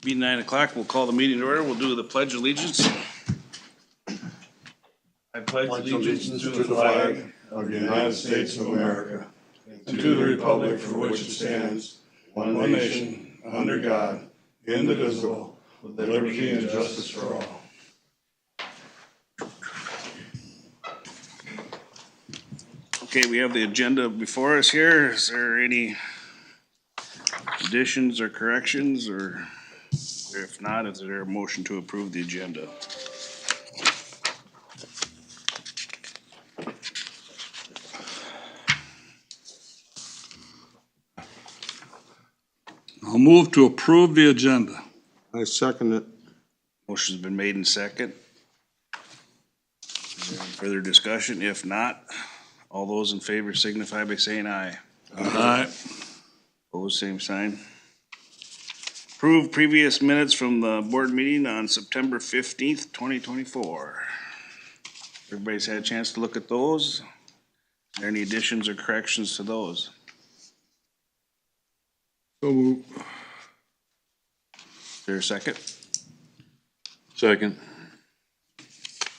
Be 9 o'clock. We'll call the meeting to order. We'll do the pledge of allegiance. I pledge Allegiance to the flag of the United States of America and to the republic for which it stands, one nation, under God, indivisible, with liberty and justice for all. Okay, we have the agenda before us here. Is there any additions or corrections, or if not, is there a motion to approve the agenda? I'll move to approve the agenda. I second it. Motion's been made and second. Is there any further discussion? If not, all those in favor signify by saying aye. Aye. Opposed, same sign. Approve previous minutes from the board meeting on September 15th, 2024. Everybody's had a chance to look at those. Are there any additions or corrections to those? So move. Is there a second? Second.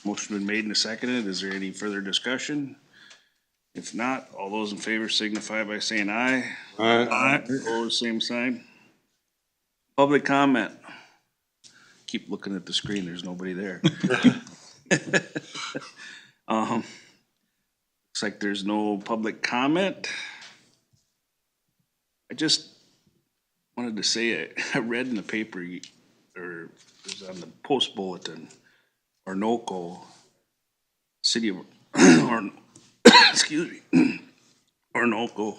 Motion been made and seconded. Is there any further discussion? If not, all those in favor signify by saying aye. Aye. Opposed, same sign. Public comment. Keep looking at the screen, there's nobody there. Looks like there's no public comment. I just wanted to say, I read in the paper, or it was on the post bulletin, Orinoco, city of, or, excuse me, Orinoco,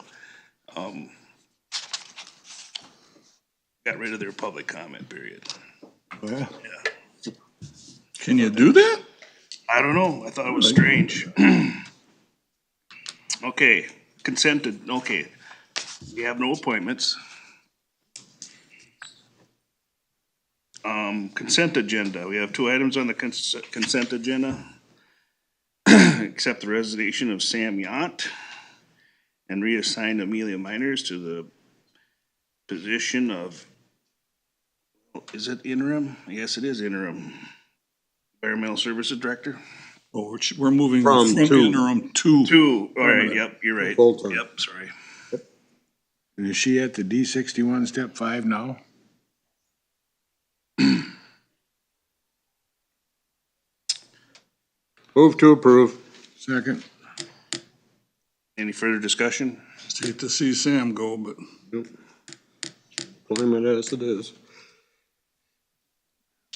got rid of their public comment period. Yeah. Can you do that? I don't know, I thought it was strange. Okay, consented, okay. We have no appointments. Consent agenda, we have two items on the consent agenda. Accept the resignation of Sam Yant and reassign Amelia Miners to the position of, is it interim? Yes, it is interim. Environmental Services Director? Oh, we're moving From from two. interim to. Two, all right, yep, you're right. Full time. Yep, sorry. Is she at the D61 step 5 now? Move to approve. Second. Any further discussion? Hate to see Sam go, but Blame it as it is.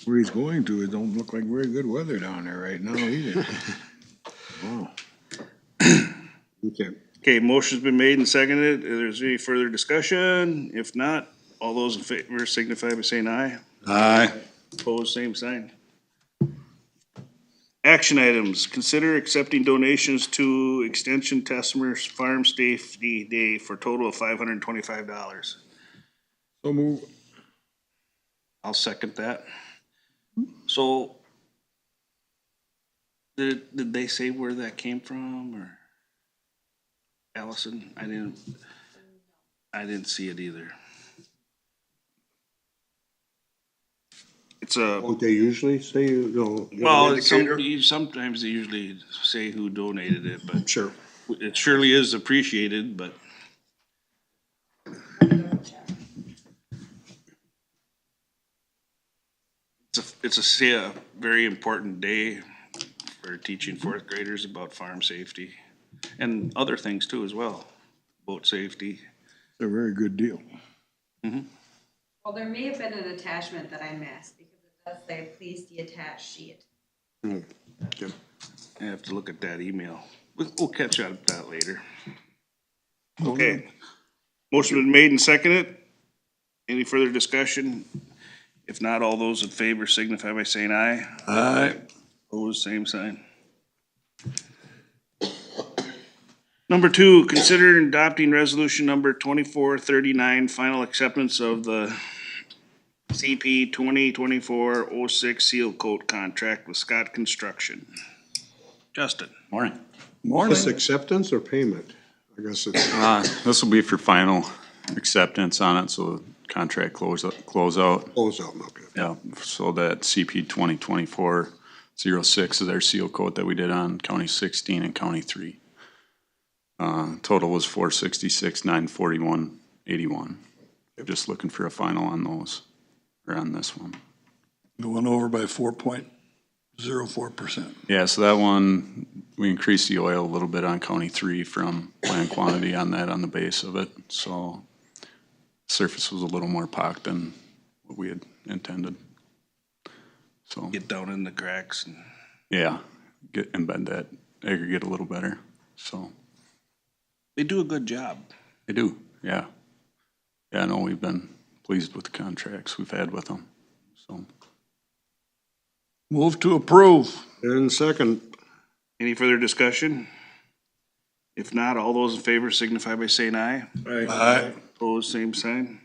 Where he's going to, it don't look like very good weather down there right now either. Wow. Okay. Okay, motion's been made and seconded. Is there any further discussion? If not, all those in favor signify by saying aye. aye. Opposed, same sign. Action items, consider accepting donations to Extension Tesmer's Farm Safety Day for a total of $525. So move. I'll second that. So, did they say where that came from, or? Allison, I didn't see it either. It's a, Won't they usually say you know? well, it's sometimes they usually say who donated it, but Sure. it surely is appreciated, but. It's a very important day for teaching fourth graders about farm safety and other things too as well, boat safety. It's a very good deal. Well, there may have been an attachment that I missed, because it does say, please detach sheet. I have to look at that email. We'll catch up with that later. Okay. Motion been made and seconded. Any further discussion? If not, all those in favor signify by saying aye. Aye. Opposed, same sign. Number two, consider adopting resolution number 2439, final acceptance of the CP 2024-06 seal coat contract with Scott Construction. Justin. Morning. Morning. This acceptance or payment? I guess it's, This will be for final acceptance on it, so contract closeout. Close out, okay. Yeah, so that CP 2024-06 is our seal coat that we did on County 16 and County 3. Total was 466,941.81. Just looking for a final on those, or on this one. Going over by 4.04%. Yeah, so that one, we increased the oil a little bit on County 3 from planned quantity on that on the base of it, so surface was a little more pocked than what we had intended. So, Get down in the cracks and. yeah, embed that aggregate a little better, so. They do a good job. They do, yeah. Yeah, I know we've been pleased with the contracts we've had with them, so. Move to approve. And second, Any further discussion? If not, all those in favor signify by saying aye. Aye. Opposed, same sign.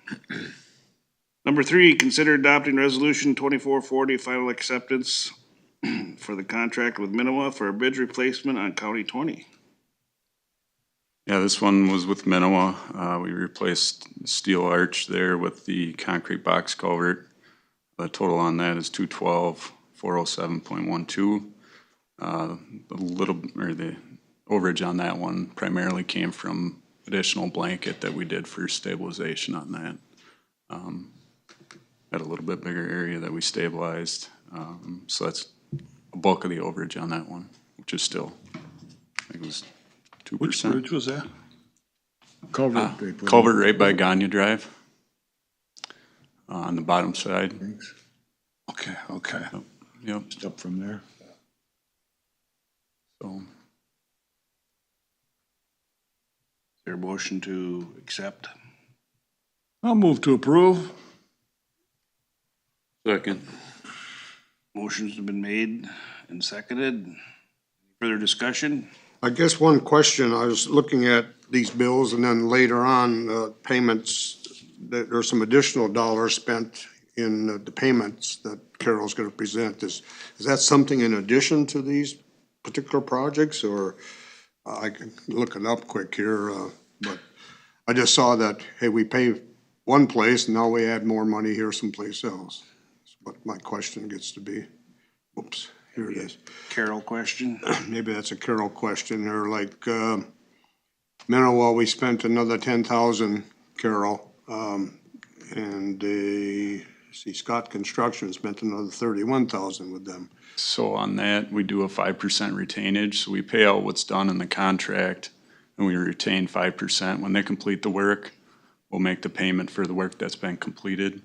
Number 3, consider adopting resolution 2440, final acceptance for the contract with Minowa for a bridge replacement on County 20. Yeah, this one was with Minowa. We replaced steel arch there with the concrete box culvert. The total on that is 212,407.12. The overage on that one primarily came from additional blanket that we did for stabilization on that. Had a little bit bigger area that we stabilized, so that's a bulk of the overage on that one, which is still, I think it was 2%. Which bridge was that? Culvert they put in. Culvert right by Gagne Drive, on the bottom side. Thanks. Okay, okay. Yep, Up from there. so, Is there a motion to accept? I'll move to approve. second. Motions have been made and seconded. Further discussion? I guess one question, I was looking at these bills and then later on, payments, there's some additional dollars spent in the payments that Carol's gonna present. Is that something in addition to these particular projects, or I can look it up quick here, but I just saw that, hey, we pay one place and now we add more money here someplace else. That's what my question gets to be. Oops, here it is. Carol question? Maybe that's a Carol question, or like, Minowa, we spent another 10,000, Carol. And Scott Construction spent another 31,000 with them. So on that, we do a 5% retainage, so we pay out what's done in the contract, and we retain 5%. When they complete the work, we'll make the payment for the work that's been completed.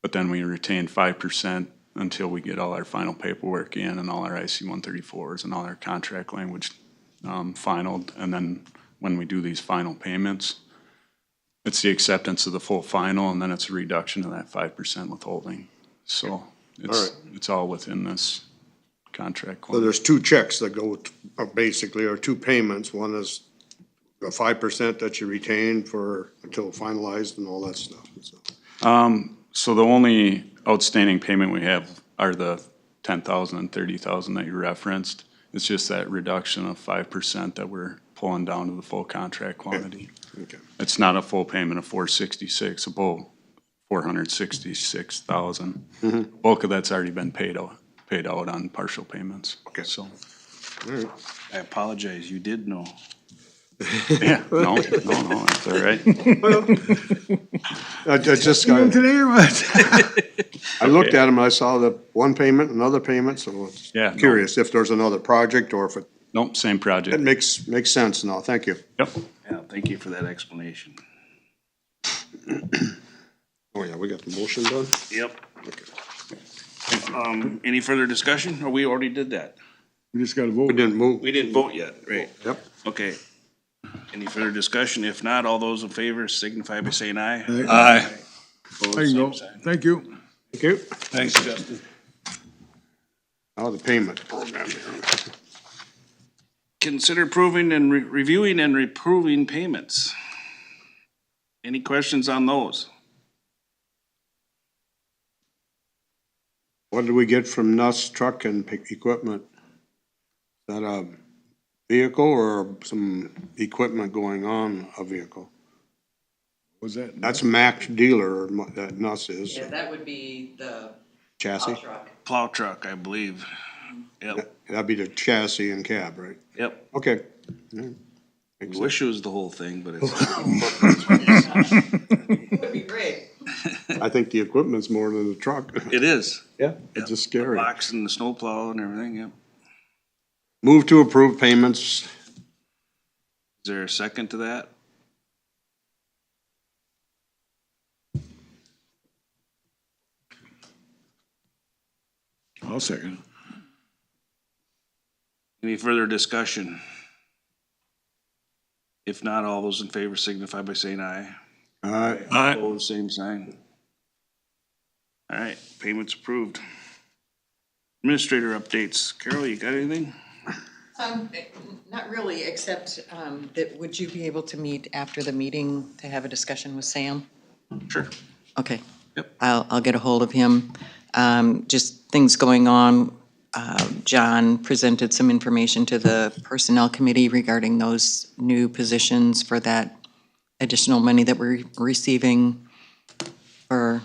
But then we retain 5% until we get all our final paperwork in and all our IC-134s and all our contract language finalized. And then when we do these final payments, it's the acceptance of the full final, and then it's a reduction of that 5% withholding. So it's all within this contract. So there's two checks that go, basically, or two payments. One is the 5% that you retain for until finalized and all that stuff. So, So the only outstanding payment we have are the 10,000 and 30,000 that you referenced. It's just that reduction of 5% that we're pulling down to the full contract quantity. okay. It's not a full payment of 466, about 466,000. Bulk of that's already been paid out on partial payments. Okay. So, All right. I apologize, you did know. yeah, no, that's all right. I just got, Today or what? I looked at them, I saw the one payment, another payment, so I was Yeah, no. curious if there's another project or if it Nope, same project. makes sense now. Thank you. Yep. Yeah, thank you for that explanation. Oh, yeah, we got the motion done? Yep. Any further discussion, or we already did that? We just gotta We vote. didn't move. We didn't vote yet, right? Yep. Okay. Any further discussion? If not, all those in favor signify by saying aye. Aye. Opposed, There you go. same sign. Thank you. Thank you. Thanks, Justin. Now the payment program here. Consider approving and reviewing and reproving payments. Any questions on those? What did we get from Nuss Truck and Equipment? Is that a vehicle or some equipment going on a vehicle? Was that? That's Max dealer, or that Nuss is, Yeah, that would be the chassis. truck. Plow truck, I believe. Yep, That'd be the chassis and cab, right? yep. Okay. I wish it was the whole thing, but it's. It would be great. I think the equipment's more than the truck. It is. Yeah. It's just scary. Box and the snowplow and everything, yep. Move to approve payments. Is there a second to that? I'll second. Any further discussion? If not, all those in favor signify by saying aye. Aye. Opposed, same sign. All right, payments approved. Administrator updates. Carol, you got anything? Not really, except, that, would you be able to meet after the meeting to have a discussion with Sam? Sure. Okay. Yep. I'll get a hold of him. Just things going on. John presented some information to the Personnel Committee regarding those new positions for that additional money that we're receiving for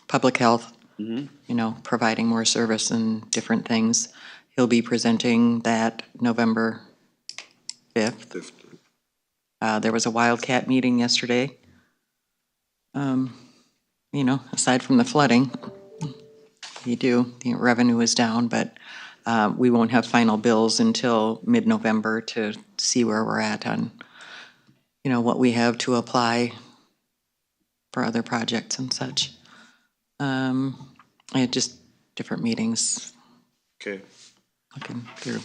public health. You know, providing more service and different things. He'll be presenting that November 5th. There was a Wildcat meeting yesterday. You know, aside from the flooding, the revenue is down, but we won't have final bills until mid-November to see where we're at on, you know, what we have to apply for other projects and such. I had just different meetings Okay. looking through.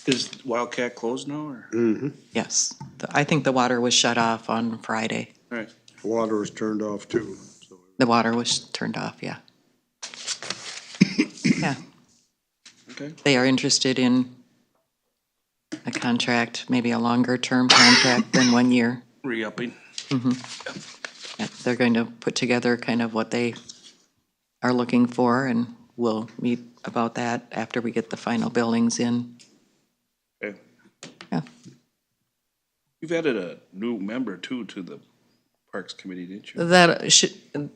Is Wildcat closed now or? Yes, I think the water was shut off on Friday. All right. Water was turned off too. So The water was turned off, yeah. Yeah, Okay. they are interested in a contract, maybe a longer-term contract than 1 year. Re-upping. Yeah, they're going to put together kind of what they are looking for, and we'll meet about that after we get the final billings in. Okay. Yeah. You've added a new member too to the Parks Committee, didn't you?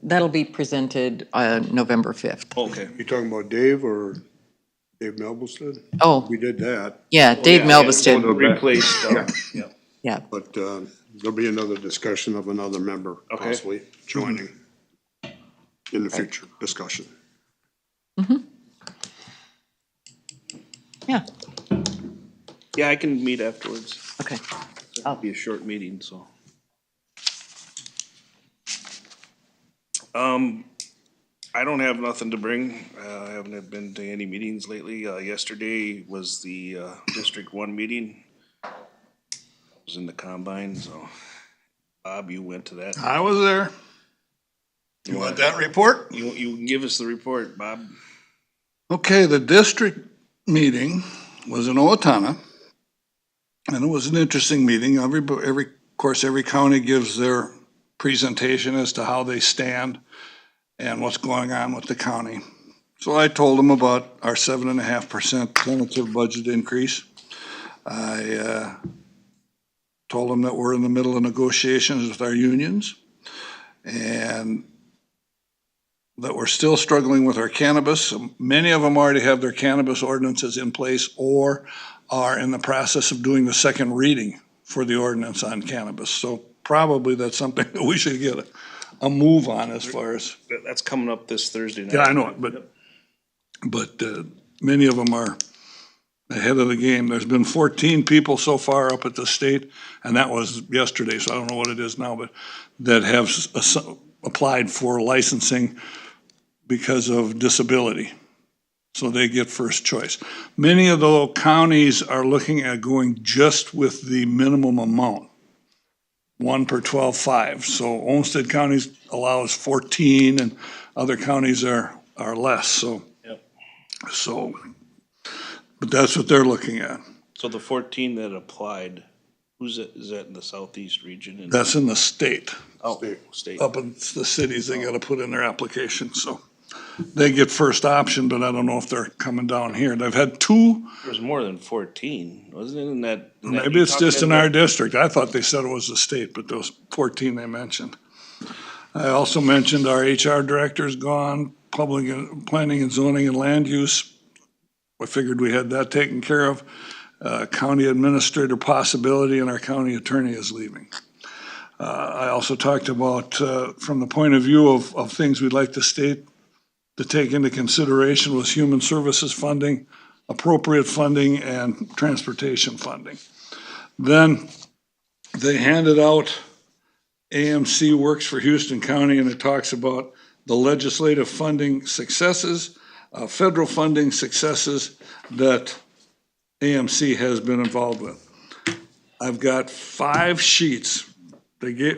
That'll be presented November 5th. Okay. you talking about Dave or Dave Melbusted? Oh, We did that, yeah, Dave Melbusted, Replaced, yeah. yeah. but, there'll be another discussion of another member Okay. possibly joining in the future discussion. Yeah, Yeah, I can meet afterwards. okay. It'll be a short meeting, so. I don't have nothing to bring. I haven't been to any meetings lately. Yesterday was the, District One meeting. I was in the combine, so. Bob, you went to that. I was there. You want that report? You can give us the report, Bob. Okay, the district meeting was in Owatonna, and it was an interesting meeting. Of course, every county gives their presentation as to how they stand and what's going on with the county. So I told them about our 7.5% tentative budget increase. I told them that we're in the middle of negotiations with our unions, and that we're still struggling with our cannabis. Many of them already have their cannabis ordinances in place or are in the process of doing the second reading for the ordinance on cannabis. So probably that's something that we should get a move on as far as. That's coming up this Thursday night. Yeah, I know it, but many of them are ahead of the game. There's been 14 people so far up at the state, and that was yesterday, so I don't know what it is now, but that have applied for licensing because of disability. So they get first choice. Many of the counties are looking at going just with the minimum amount, 1 per 12.5. So Olmsted County allows 14 and other counties are less, so. Yep. So, but that's what they're looking at. So the 14 that applied, who's it, is that in the southeast region? That's in the state. Oh, state. Up in the cities, they gotta put in their application, so. they get first option, but I don't know if they're coming down here. They've had two, There was more than 14, wasn't it, in that? maybe it's just in our district. I thought they said it was the state, but those 14 they mentioned. I also mentioned our HR director's gone, public planning and zoning and land use. I figured we had that taken care of. County administrator possibility, and our county attorney is leaving. I also talked about, from the point of view of things we'd like the state to take into consideration was human services funding, appropriate funding, and transportation funding. Then they handed out AMC Works for Houston County, and it talks about the legislative funding successes, federal funding successes that AMC has been involved with. I've got 5 sheets. They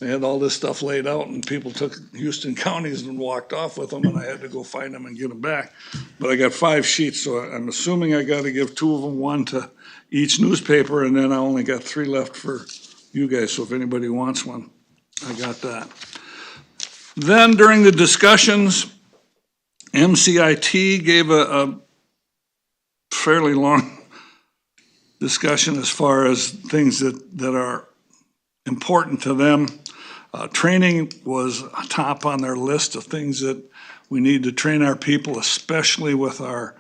had all this stuff laid out, and people took Houston counties and walked off with them, and I had to go find them and get them back. But I got 5 sheets, so I'm assuming I gotta give 2 of them, 1 to each newspaper, and then I only got 3 left for you guys, so if anybody wants one, I got that. Then during the discussions, MCIT gave a fairly long discussion as far as things that are important to them. Training was top on their list of things that we need to train our people, especially with our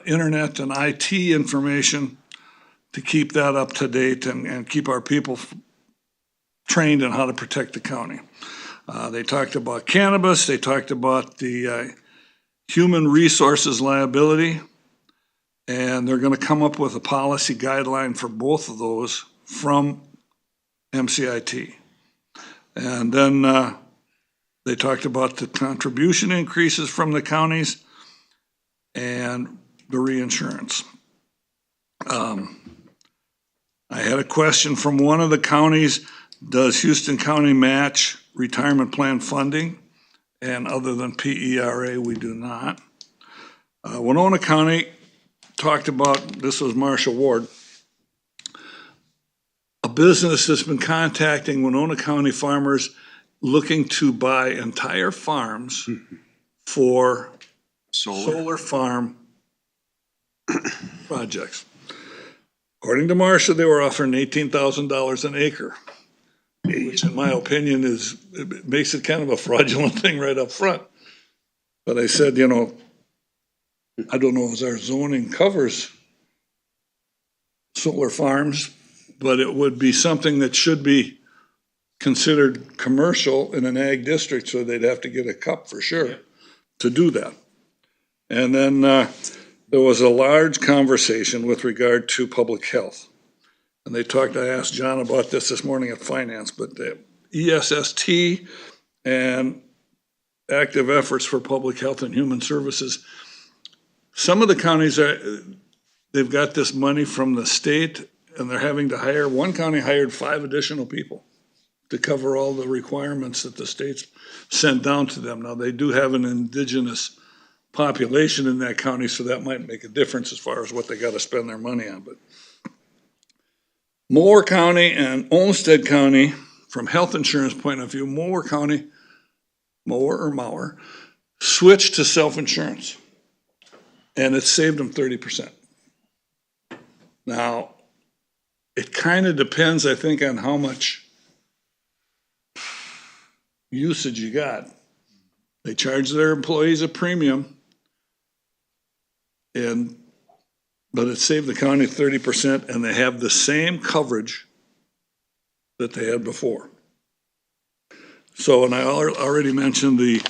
internet and IT information, to keep that up to date and keep our people trained in how to protect the county. They talked about cannabis, they talked about the human resources liability, and they're gonna come up with a policy guideline for both of those from MCIT. And then they talked about the contribution increases from the counties and the reinsurance. I had a question from one of the counties, does Houston County match retirement plan funding? And other than PERA, we do not. Winona County talked about, this was Marshall Ward, a business that's been contacting Winona County farmers looking to buy entire farms for solar farm projects. According to Marcia, they were offering $18,000 an acre, which in my opinion it makes it kind of a fraudulent thing right up front. But I said, I don't know if our zoning covers solar farms, but it would be something that should be considered commercial in an ag district, so they'd have to get a cup for sure to do that. And then there was a large conversation with regard to public health. And I asked John about this morning at finance, but the ESST and active efforts for public health and human services, some of the counties they've got this money from the state and they're having to hire, one county hired 5 additional people to cover all the requirements that the state's sent down to them. Now, they do have an indigenous population in that county, so that might make a difference as far as what they gotta spend their money on, but Moore County and Olmsted County, from health insurance point of view, Moore switched to self-insurance, and it saved them 30%. Now, it kind of depends, I think, on how much usage you got. They charge their employees a premium, but it saved the county 30%, and they have the same coverage that they had before. So, and I already mentioned the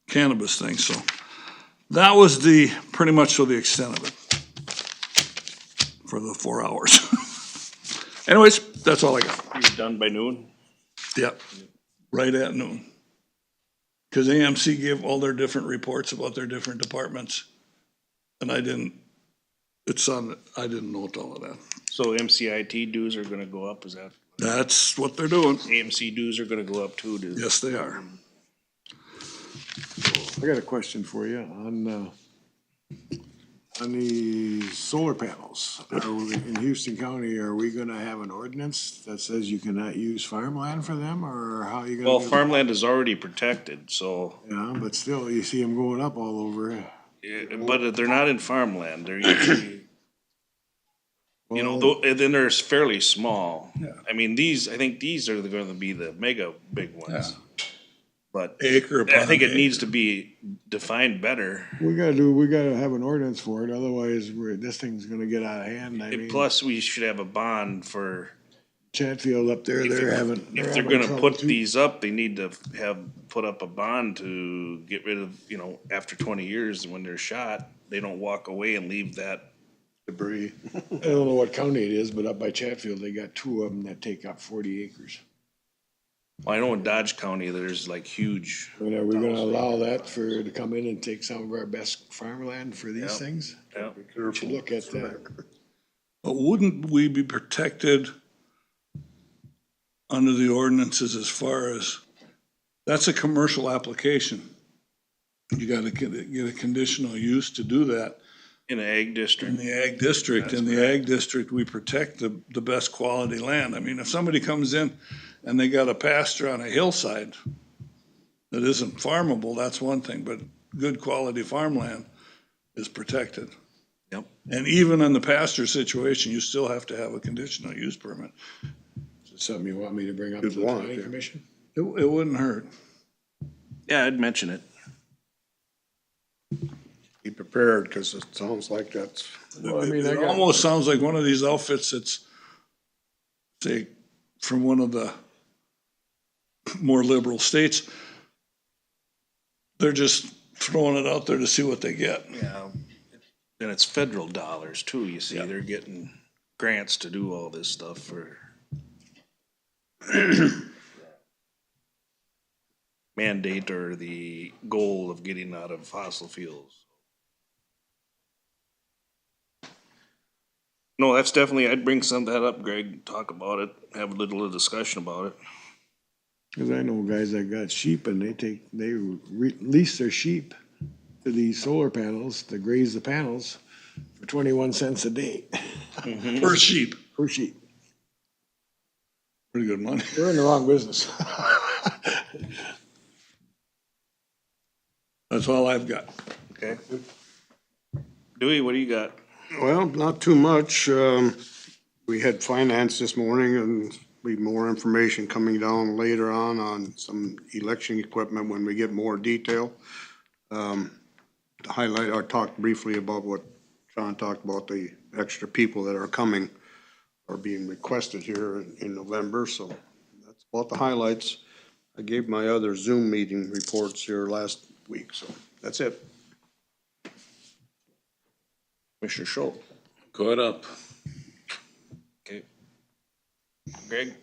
cannabis thing, so that was pretty much the extent of it for the 4 hours. Anyways, that's all I got. You're done by noon? Yep, right at noon. Because AMC gave all their different reports about their different departments, and I didn't note all of that. So MCIT dues are gonna go up, is that? That's what they're doing. AMC dues are gonna go up too, dude? Yes, they are. I got a question for you on, On the solar panels, in Houston County, are we gonna have an ordinance that says you cannot use farmland for them, or how you gonna? Well, do it? farmland is already protected, so, Yeah, but still, you see them going up all over. but they're not in farmland, they're usually, you know, Well, and then they're fairly small. I mean, I think these are gonna be the mega big ones. But Acre upon I think it acre. needs to be defined better. we gotta have an ordinance for it, otherwise this thing's gonna get out of hand. I mean, Plus, we should have a bond for, Chatfield up there, if they're they're, having. if they're having gonna trouble put too. these up, they need to put up a bond to get rid of, you know, after 20 years, when they're shot, they don't walk away and leave that. Debris. I don't know what county it is, but up by Chatfield, they got two of them that take up 40 acres. I know in Dodge County, there's like huge, And are we gonna allow that to come in and take some of our best farmland for these Yep. things? yeah. We should look at that. But wouldn't we be protected under the ordinances as far as, that's a commercial application. You gotta get a conditional use to do that. In an ag In district. the ag district, in the ag district, we protect the best quality land. I mean, if somebody comes in and they got a pasture on a hillside that isn't farmable, that's one thing, but good quality farmland is protected. Yep. And even in the pasture situation, you still have to have a conditional use permit. Is it something you want me to bring up to You'd the want, planning yeah. commission? It wouldn't hurt. Yeah, I'd mention it. Be prepared, cause it sounds like that's, Well, I mean, I It got, almost sounds like one of these outfits that's, say, from one of the more liberal states. They're just throwing it out there to see what they get. Yeah. And it's federal dollars too, you see, they're getting grants to do all this stuff for mandate or the goal of getting out of fossil fuels. No, that's definitely, I'd bring that up, Greg, talk about it, have a little discussion about it. cause I know guys that got sheep and they lease their sheep to these solar panels to graze the panels for 21 cents a day Per sheep, per sheep. pretty good money. We're in the wrong business. That's all I've got. Okay. Dewey, what do you got? well, not too much. We had finance this morning and be more information coming down later on some election equipment when we get more detail. To highlight, or talk briefly about what John talked about, the extra people that are coming are being requested here in November, so that's about the highlights. I gave my other Zoom meeting reports here last week, so that's it. Commissioner Schultz. Caught up. Okay. Greg?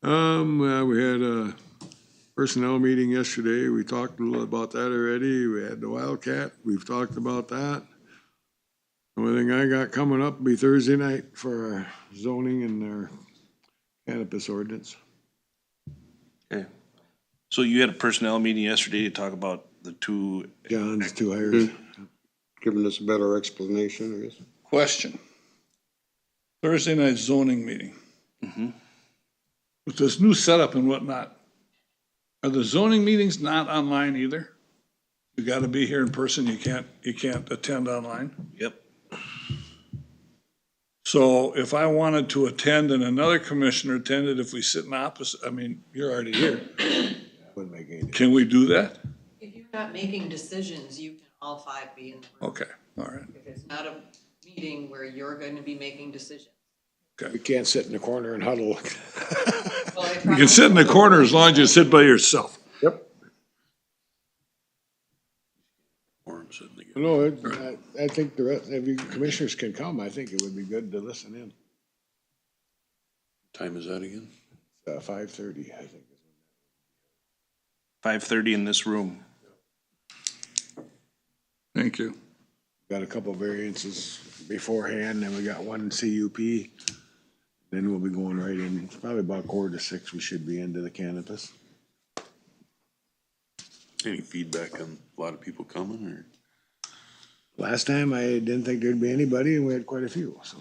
Well, we had a personnel meeting yesterday. We talked a little about that already. We had the Wildcat. We've talked about that. The only thing I got coming up will be Thursday night for our zoning and our cannabis ordinance. Okay. So you had a personnel meeting yesterday to talk about the two, John's two hires. Giving us a better explanation, I guess. Question. Thursday night zoning meeting. With this new setup and whatnot, are the zoning meetings not online either? You gotta be here in person, you can't attend online? yep, So if I wanted to attend and another commissioner attended, if we sit in opposite, I mean, you're already here. Wouldn't make any difference. Can we do that? If you're not making decisions, you can all five be in the room. Okay, all right. If it's not a meeting where you're going to be making decisions. We can't sit in the corner and huddle. Well, I You can sit in the corner as long as you sit by yourself. Yep. No, I think the rest, if you commissioners can come, I think it would be good to listen in. Time is that again? 5:30, I think. 5:30 in this room. Thank you. Got a couple variances beforehand, then we got one CUP. Then we'll be going right in, it's probably about 5:45, we should be into the cannabis. Any feedback on a lot of people coming or? Last time, I didn't think there'd be anybody, and we had quite a few, so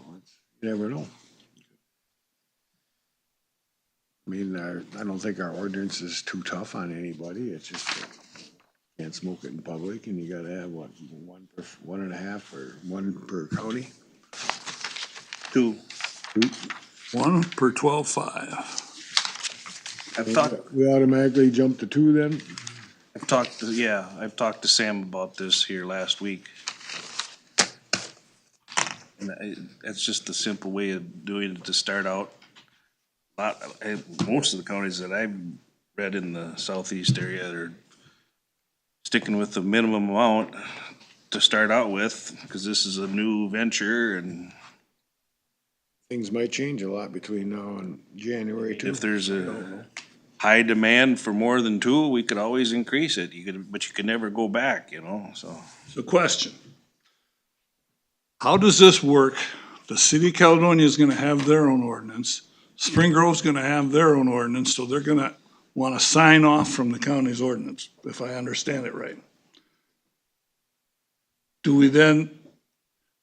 you never know. I mean, I don't think our ordinance is too tough on anybody, it's just that you can't smoke it in public, and you gotta have, what, 1.5, or 1 per county? 2. 1 per 12.5. I've talked, We automatically jump to 2 then? I've talked to Sam about this here last week. And it's just a simple way of doing it to start out. Most of the counties that I've read in the southeast area are sticking with the minimum amount to start out with, because this is a new venture, and Things might change a lot between now and January too. if there's a high demand for more than 2, we could always increase it. But you could never go back, so. So question. How does this work? The city of Caledonia is gonna have their own ordinance. Spring Grove's gonna have their own ordinance, so they're gonna wanna sign off from the county's ordinance, if I understand it right. Do we then,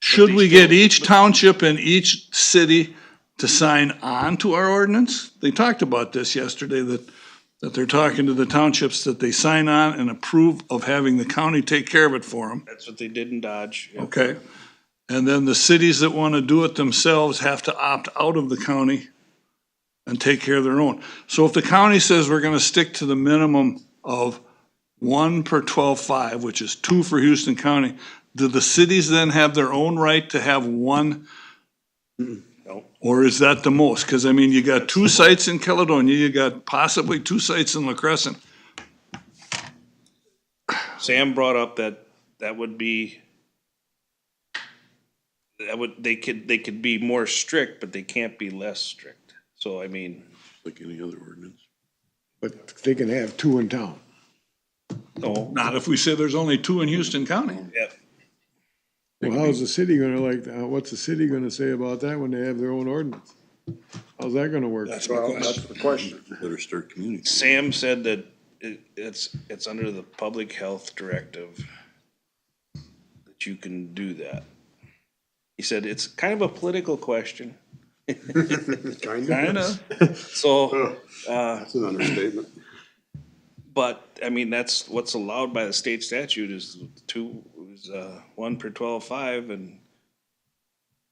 should we get each township and each city to sign on to our ordinance? They talked about this yesterday, that they're talking to the townships, that they sign on and approve of having the county take care of it for them. That's what they did in Dodge. Yeah. Okay, and then the cities that want to do it themselves have to opt out of the county and take care of their own. So if the county says we're gonna stick to the minimum of 1 per 12.5, which is 2 for Houston County, do the cities then have their own right to have 1? No. Or is that the most? Cause I mean, you got 2 sites in Caledonia, you got possibly 2 sites in La Crescent. Sam brought up that would be, they could be more strict, but they can't be less strict. So, I mean, Like any other ordinance. But they can have 2 in town. no, Not if we say there's only 2 in Houston County. yeah, Well, how's the city gonna what's the city gonna say about that when they have their own ordinance? How's that gonna work? That's my question. the question. Better start communicating. Sam said that it's under the public health directive that you can do that. He said it's kind of a political question, Kinda. so, That's an understatement. but, I mean, that's what's allowed by the state statute is 1 per 12.5, and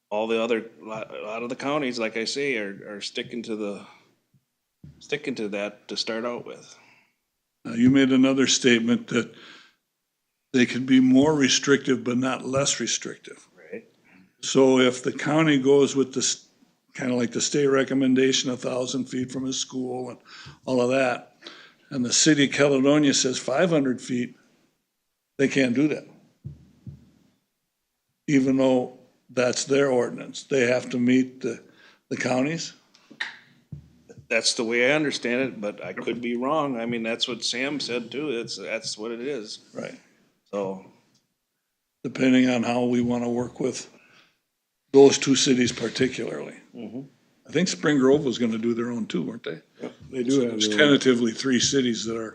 all the other, a lot of the counties, like I say, are sticking to that to start out with. You made another statement that they could be more restrictive, but not less restrictive. Right. So if the county goes with this, kind of like the state recommendation, 1,000 feet from a school and all of that, and the city of Caledonia says 500 feet, they can't do that. Even though that's their ordinance, they have to meet the counties. That's the way I understand it, but I could be wrong. I mean, that's what Sam said too. That's what it is. Right. So, Depending on how we want to work with those 2 cities particularly. I think Spring Grove was going to do their own too, weren't they? They do have There's their own. tentatively 3 cities that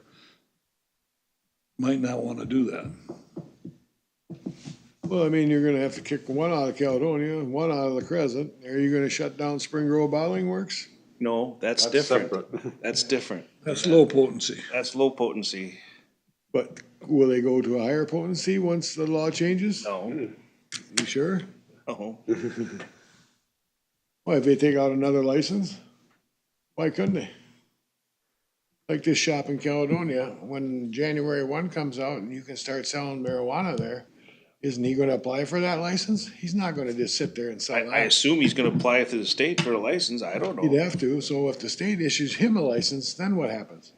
might not want to do that. Well, I mean, you're gonna have to kick 1 out of Caledonia, 1 out of the Crescent. Are you gonna shut down Spring Grove Bottling Works? no, that's different. That's different. That's low potency. That's low potency. But will they go to a higher potency once the law changes? No, You sure? no. Why, if they take out another license, why couldn't they? Like this shop in Caledonia, when January 1 comes out and you can start selling marijuana there, isn't he gonna apply for that license? He's not gonna just sit there and sell I that. assume he's gonna apply to the state for a license. I don't He'd know. have to, so if the state issues him a license, then what happens?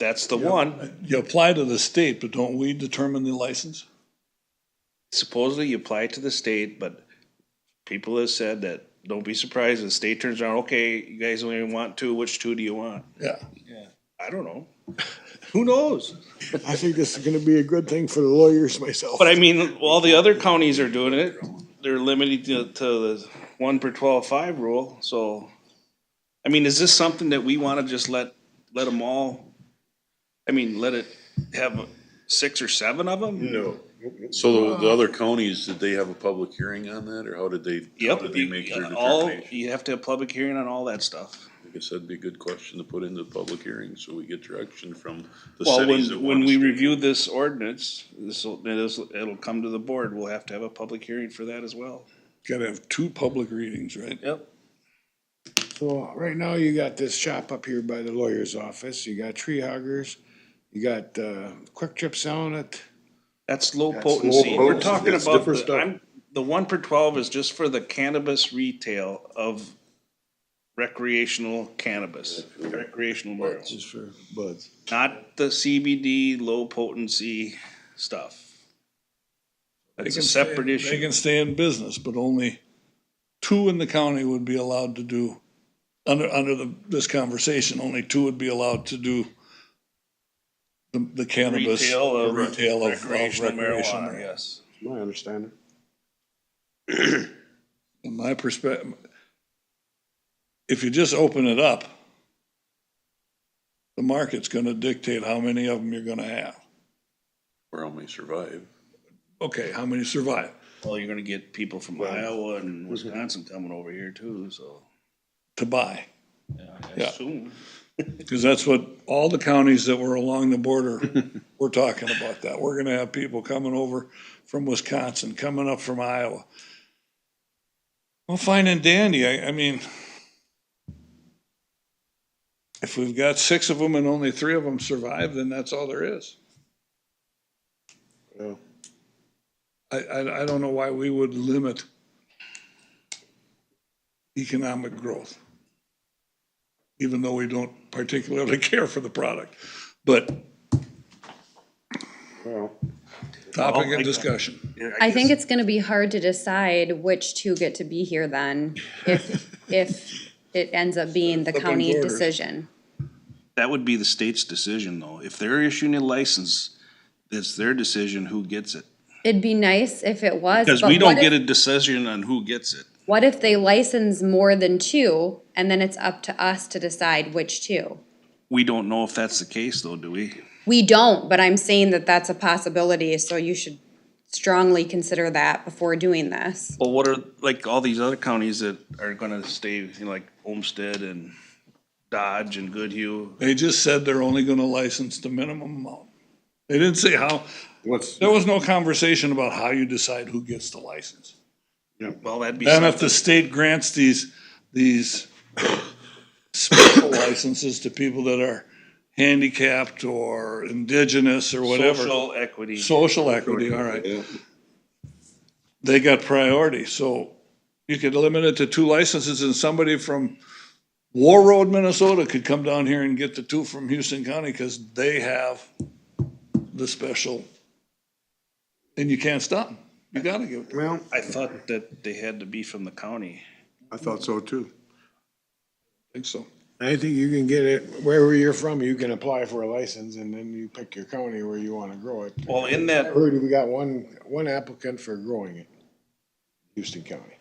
That's the one. You apply to the state, but don't we determine the license? Supposedly you apply to the state, but people have said that don't be surprised if the state turns around, okay, you guys only want 2, which 2 do you want? Yeah. I don't know. Who knows? I think this is gonna be a good thing for the lawyers myself. But I mean, all the other counties are doing it. They're limited to the 1 per 12.5 rule, so. I mean, is this something that we wanna just let them all, let it have 6 or 7 of them? No, So the other counties, did they have a public hearing on that, or how did they make their determination? You have to have public hearing on all that stuff. I guess that'd be a good question to put into the public hearing, so we get direction from the Well, cities that when want we to. review this ordinance, it'll come to the board. We'll have to have a public hearing for that as well. Gotta have 2 public readings, right? Yep. So right now you got this shop up here by the lawyer's office, you got tree huggers, you got, Quick Trip selling it. That's low low potency. We're potency. talking That's about, different stuff. the 1/12 is just for the cannabis retail of recreational cannabis, recreational marijuana, Just for buds. not the CBD, low potency stuff. They That's can a separate They issue. can stay in business, but only 2 in the county would be allowed to do, under this conversation, only 2 would be allowed to do the cannabis. Retail of retail of recreational marijuana, marijuana. yes. My understanding. In my perspective, if you just open it up, the market's gonna dictate how many of them you're gonna have. Or how many survive. Okay, how many survive? Well, you're gonna get people from Iowa and Wisconsin coming over here too, so. To buy. I Yeah. assume. Because that's what all the counties that were along the border were talking about that. We're gonna have people coming over from Wisconsin, coming up from Iowa. Well, fine and dandy. I mean, if we've got 6 of them and only 3 of them survive, then that's all there is. Yeah. I don't know why we would limit economic growth, even though we don't particularly care for the product. But Well, topic Well, of discussion. Yeah, I think guess- it's gonna be hard to decide which 2 get to be here then, if it ends up being the Flipping county borders. decision. That would be the state's decision though. If they're issuing a license, it's their decision who gets it. It'd be nice if it was, Because but we don't what get if, a decision on who gets it. what if they license more than 2, and then it's up to us to decide which 2? We don't know if that's the case though, do we? We don't, but I'm saying that that's a possibility, so you should strongly consider that before doing this. Well, what are, like, all these other counties that are gonna stay, you know, like Olmsted and Dodge and Goodhue? They just said they're only gonna license the minimum amount. They didn't say how, what's, there was no conversation about how you decide who gets the license. Well, that'd be Then if something. the state grants these special licenses to people that are handicapped or indigenous or whatever. Social equity. Social equity, all right. They got priority, so you could limit it to 2 licenses and somebody from War Road, Minnesota could come down here and get the 2 from Houston County because they have the special. And you can't stop them. You gotta give it. well, I thought that they had to be from the county. I thought so too. I think so. I think you can get it, wherever you're from, you can apply for a license and then you pick your county where you wanna grow it. Well, in I that, heard we got one applicant for growing it, Houston County.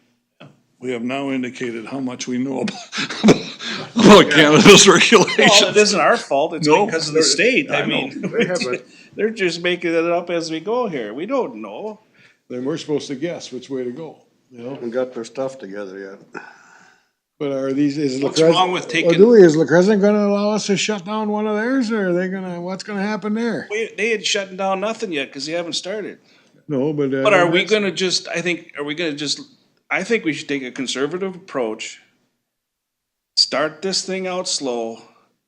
We have now indicated how much we know about cannabis regulations. well, it isn't our fault, it's No, because of the state, I I know. mean. They have a- They're just making it up as we go here, we don't know. Then we're supposed to guess which way to go, you know? Haven't got their stuff together yet. But are these, is What's LaCrescent? wrong with Well, taking- do we, is LaCrescent gonna allow us to shut down one of theirs, or are they gonna, what's gonna happen there? They had shut down nothing yet, cause they haven't started. No, but. But are we gonna just, I think we should take a conservative approach. Start this thing out slow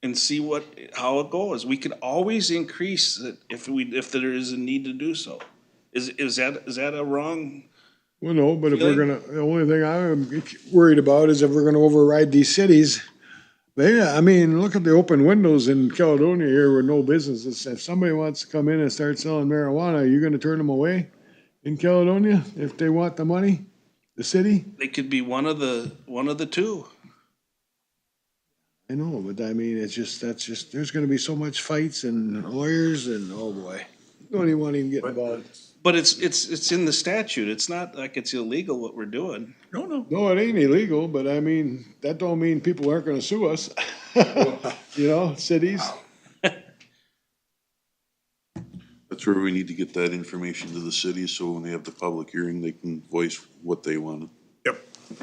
and see how it goes. We can always increase it if there is a need to do so. Is that a wrong? Well, no, but if we're Feeling? gonna, the only thing I'm worried about is if we're gonna override these cities. I mean, look at the open windows in Caledonia here with no businesses. If somebody wants to come in and start selling marijuana, are you gonna turn them away in Caledonia if they want the money? The city? They could be one of the 2. I know, but I mean, there's gonna be so much fights and lawyers and, oh boy. Don't even want to even get involved. But it's in the statute. It's not like it's illegal what we're doing. No. No, it ain't illegal, but I mean, that don't mean people aren't gonna sue us. You know, cities. The That's where we need to get that information to the city, so when they have the public hearing, they can voice what they want.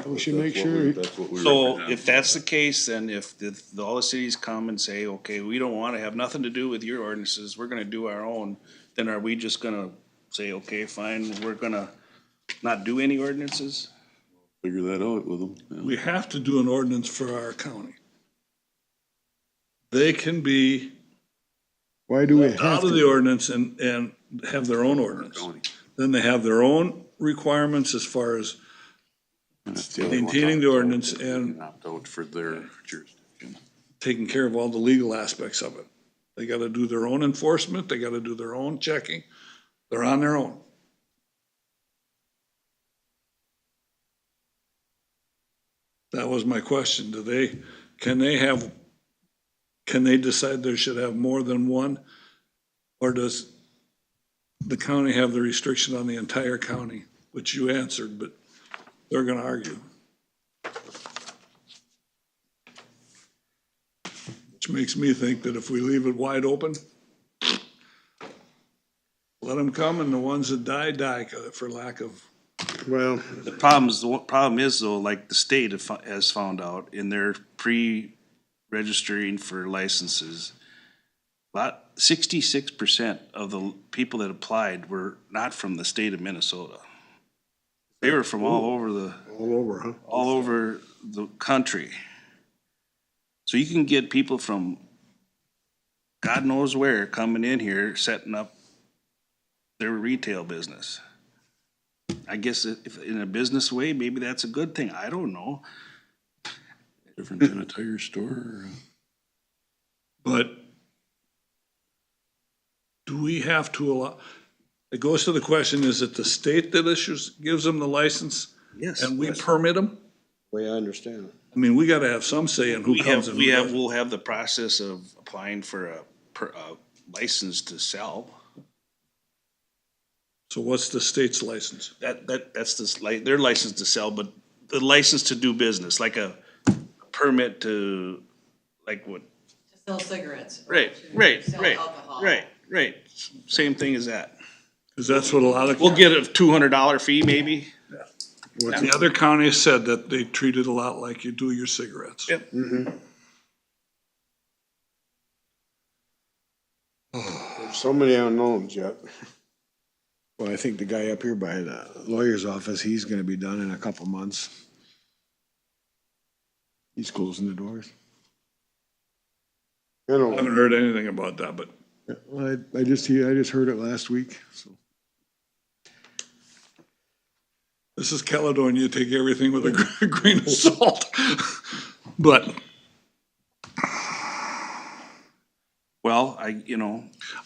We should make sure, That's what we So recommend. if that's the case, then if all the cities come and say, okay, we don't wanna have nothing to do with your ordinances, we're gonna do our own, then are we just gonna say, okay, fine, we're gonna not do any ordinances? Figure that out with them. yeah. We have to do an ordinance for our county. They can be why do we out have of to? the ordinance and have their own ordinance. County. Then they have their own requirements as far as And that's the other one. maintaining the ordinance and Opt out for their jurisdiction. taking care of all the legal aspects of it. They gotta do their own enforcement, they gotta do their own checking, they're on their own. That was my question, can they decide they should have more than one? Or does the county have the restriction on the entire county, which you answered, but they're gonna argue. Which makes me think that if we leave it wide open, let them come, and the ones that die for lack of. Well, The problem is though, like the state has found out in their pre-registering for licenses, about 66% of the people that applied were not from the state of Minnesota. They were from all over the country. So you can get people from God knows where coming in here, setting up their retail business. I guess if in a business way, maybe that's a good thing. I don't know. Different than a tire store. But do we have to allow, it goes to the question, is it the state that gives them the license Yes. and we permit them? Way I understand it. I mean, we gotta have some say in who comes and who doesn't. We'll have the process of applying for a license to sell. So what's the state's license? That's their license to sell, but the license to do business, like a permit to, like what? To sell cigarettes. Right. Same thing as that. Cause that's what a lot of. We'll get a $200 fee maybe. The other counties said that they treat it a lot like you do your cigarettes. Yep. There's so many unknowns yet. well, I think the guy up here by the lawyer's office, he's gonna be done in a couple months. He's closing the doors. You I know, haven't heard anything about that, but Well, I just heard it last week, so. this is Caledonia, take everything with a grain of salt. But Well,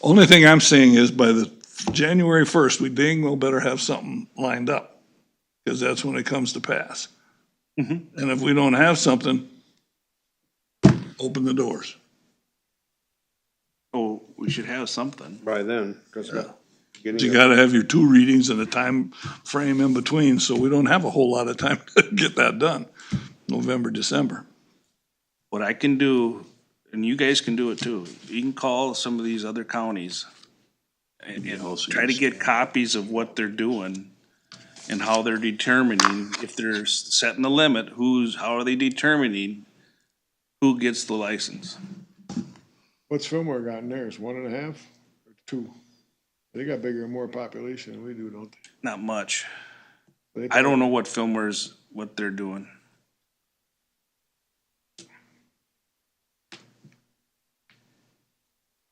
only thing I'm saying is by the January 1st, we dang well better have something lined up. Cause that's when it comes to pass. And if we don't have something, open the doors. oh, we should have something. by then, because You gotta have your 2 readings and a time frame in between, so we don't have a whole lot of time to get that done. November, December. What I can do, and you guys can do it too, you can call some of these other counties and try to get copies of what they're doing and how they're determining, if they're setting the limit, how are they determining who gets the license? What's Fillmore got in theirs, 1.5 or 2? They got bigger and more population than we do, don't Not much. they? I don't know what what they're doing.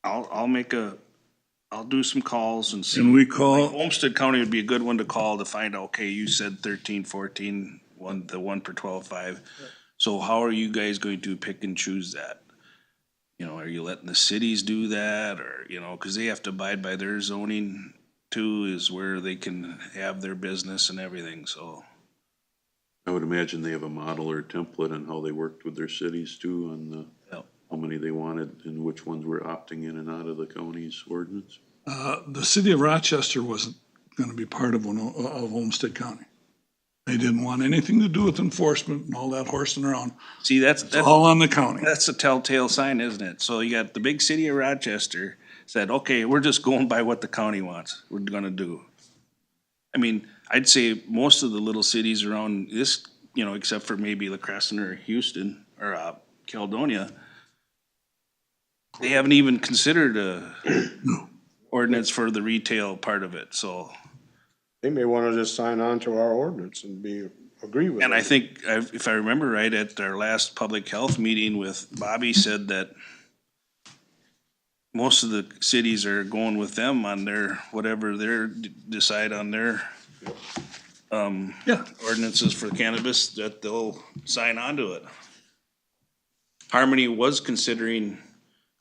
I'll do some calls and see. Can we call, Olmsted County would be a good one to call to find out, okay, you said 13, 14, the 1 per 12.5. So how are you guys going to pick and choose that? Are you letting the cities do that, or, cause they have to abide by their zoning too, is where they can have their business and everything, so. I would imagine they have a model or template on how they worked with their cities too, on Yep. how many they wanted and which ones were opting in and out of the county's ordinance. the city of Rochester wasn't gonna be part of Olmsted County. They didn't want anything to do with enforcement and all that horsing around. See, that's It's all on the county. That's a telltale sign, isn't it? So you got the big city of Rochester said, okay, we're just going by what the county wants, we're gonna do. I mean, I'd say most of the little cities around this, you know, except for maybe La Crescent or Houston or Caledonia, they haven't even considered a ordinance for the retail part of it, so. They may wanna just sign on to our ordinance and agree with it. And I think, if I remember right, at our last public health meeting with Bobby said that most of the cities are going with them on their, whatever they're, decide on their ordinances for cannabis, that they'll sign on to it. Harmony was considering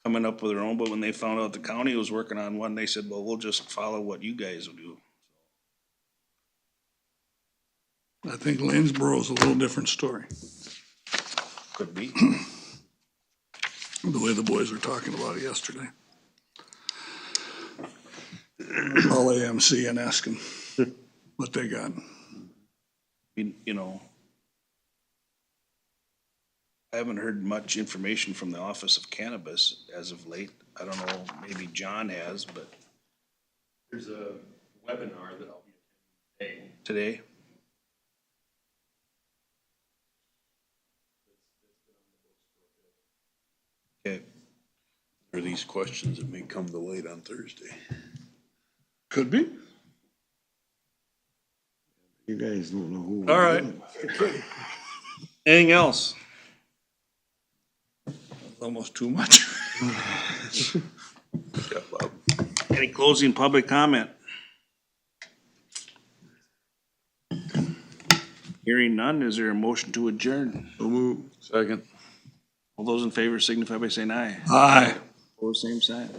coming up with their own, but when they found out the county was working on one, they said, well, we'll just follow what you guys will do. I think Lanesboro is a little different story, Could be. the way the boys were talking about it yesterday. Call AMC and ask them what they got. You know, I haven't heard much information from the Office of Cannabis as of late. I don't know, maybe John has, but. There's a webinar that I'll be attending Today? Okay. Are these questions that may come to light on Thursday? Could be. You guys don't know who. All right. Anything else? Almost too much. Yeah, Bob. Any closing public comment? Hearing none, is there a motion to adjourn? So move. Second. All those in favor signify by saying aye. Aye. Opposed, same sign.